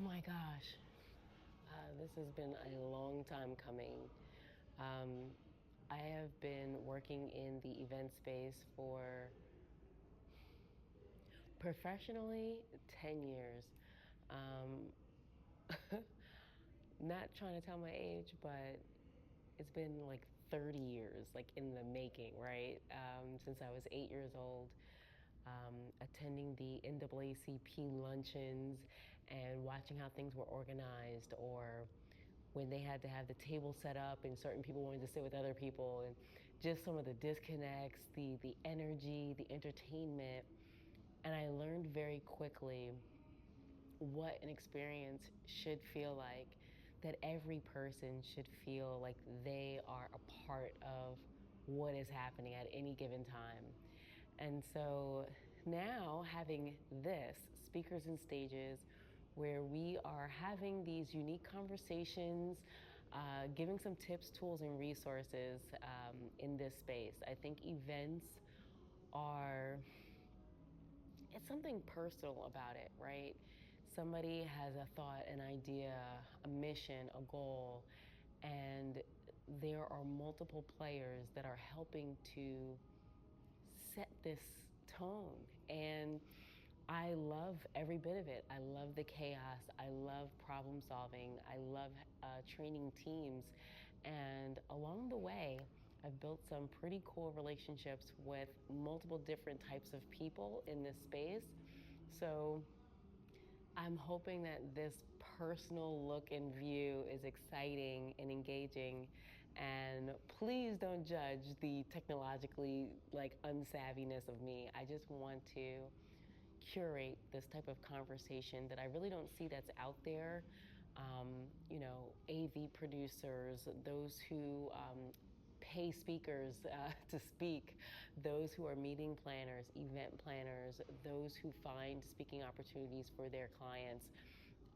my gosh. This has been a long time coming. Um, I have been working in the event space for professionally 10 years. Um, Not trying to tell my age, but it's been like 30 years, like in the making, right? Since I was 8 years old, attending the NAACP luncheons and watching how things were organized, or when they had to have the table set up and certain people wanted to sit with other people, and just some of the disconnects, the energy, the entertainment. And I learned very quickly what an experience should feel like, that every person should feel like they are a part of what is happening at any given time. And so now having this, Speakers and Stages, where we are having these unique conversations, giving some tips, tools, and resources in this space. I think events are, it's something personal about it, right? Somebody has a thought, an idea, a mission, a goal, and there are multiple players that are helping to set this tone. And I love every bit of it. I love the chaos. I love problem solving. I love training teams. And along the way, I've built some pretty cool relationships with multiple different types of people in this space. So I'm hoping that this personal look and view is exciting and engaging. And please don't judge the technologically unsavviness of me. I just want to curate this type of conversation that I really don't see that's out there. AV producers, those who pay speakers to speak, those who are meeting planners, event planners, those who find speaking opportunities for their clients.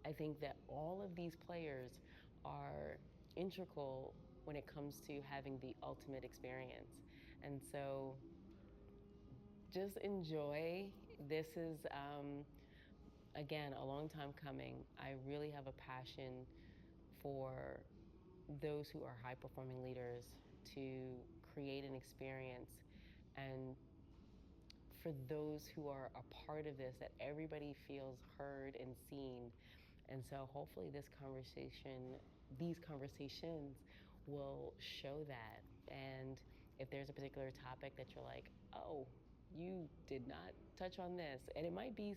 I think that all of these players are integral when it comes to having the ultimate experience. And so just enjoy. This is, again, a long time coming. I really have a passion for those who are high performing leaders to create an experience, and for those who are a part of this, that everybody feels heard and seen. And so hopefully these conversations will show that. And if there's a particular topic that you're like, oh, you did not touch on this, and it might be,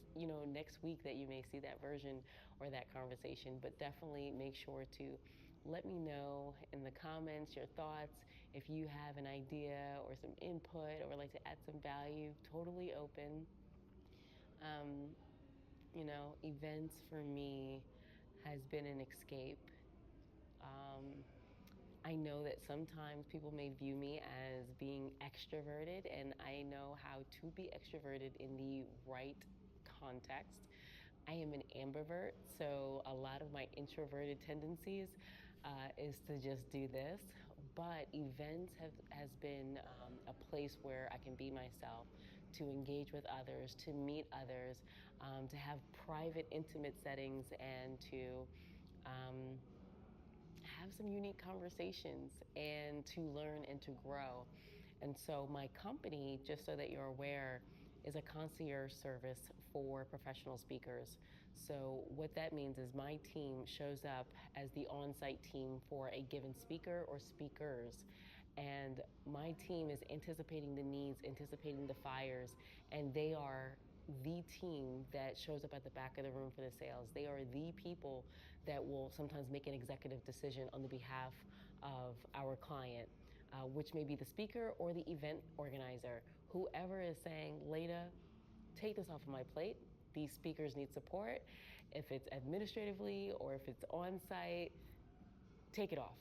next week that you may see that version or that conversation, but definitely make sure to let me know in the comments your thoughts. If you have an idea or some input or would like to add some value, totally open. Um, Events for me has been an escape. Um, I know that sometimes people may view me as being extroverted, and I know how to be extroverted in the right context. I am an ambivert, so a lot of my introverted tendencies is to just do this. But events has been a place where I can be myself, to engage with others, to meet others, to have private, intimate settings, and to have some unique conversations and to learn and to grow. And so my company, just so that you're aware, is a concierge service for professional speakers. So what that means is my team shows up as the on-site team for a given speaker or speakers. And my team is anticipating the needs, anticipating the fires, and they are the team that shows up at the back of the room for the sales. They are the people that will sometimes make an executive decision on the behalf of our client, which may be the speaker or the event organizer. Whoever is saying, Leda, take this off of my plate. These speakers need support. If it's administratively or if it's on site, take it off.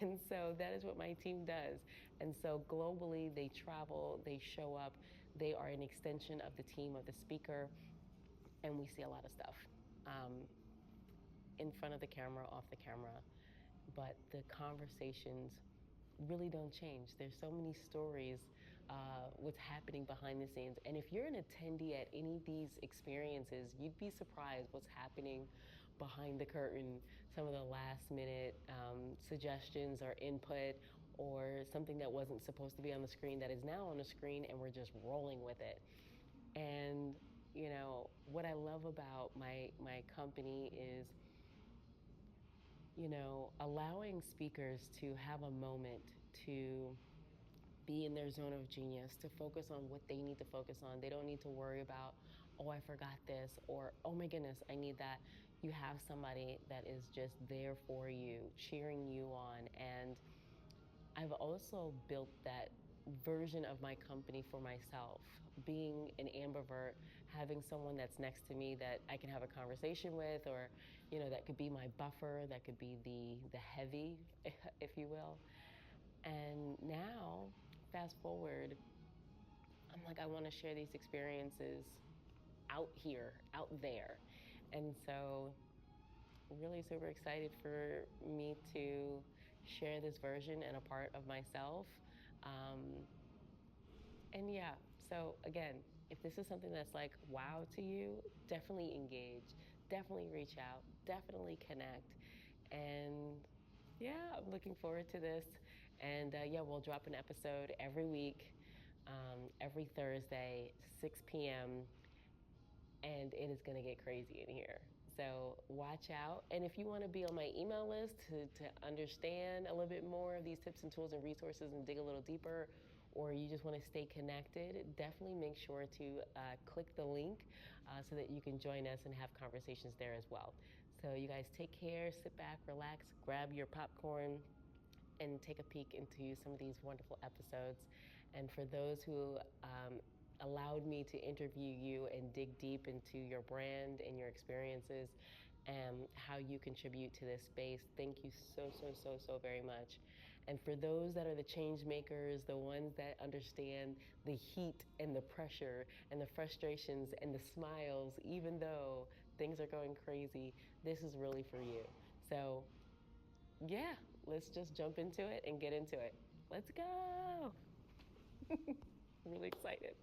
And so that is what my team does. And so globally, they travel, they show up, they are an extension of the team of the speaker, and we see a lot of stuff in front of the camera, off the camera. But the conversations really don't change. There's so many stories, what's happening behind the scenes. And if you're an attendee at any of these experiences, you'd be surprised what's happening behind the curtain, some of the last minute suggestions or input, or something that wasn't supposed to be on the screen that is now on the screen, and we're just rolling with it. And what I love about my company is allowing speakers to have a moment to be in their zone of genius, to focus on what they need to focus on. They don't need to worry about, oh, I forgot this, or oh my goodness, I need that. You have somebody that is just there for you, cheering you on. And I've also built that version of my company for myself. Being an ambivert, having someone that's next to me that I can have a conversation with, or that could be my buffer, that could be the heavy, if you will. And now, fast forward, I'm like, I want to share these experiences out here, out there. And so, really super excited for me to share this version and a part of myself. Um, and yeah, so again, if this is something that's like wow to you, definitely engage, definitely reach out, definitely connect. And yeah, I'm looking forward to this. And yeah, we'll drop an episode every week, every Thursday, 6 p.m., and it is going to get crazy in here. So watch out. And if you want to be on my email list to understand a little bit more of these tips and tools and resources and dig a little deeper, or you just want to stay connected, definitely make sure to click the link so that you can join us and have conversations there as well. So you guys take care, sit back, relax, grab your popcorn, and take a peek into some of these wonderful episodes. And for those who allowed me to interview you and dig deep into your brand and your experiences and how you contribute to this space, thank you so, so, so, so very much. And for those that are the change makers, the ones that understand the heat and the pressure and the frustrations and the smiles, even though things are going crazy, this is really for you. So yeah, let's just jump into it and get into it. Let's go. Really excited.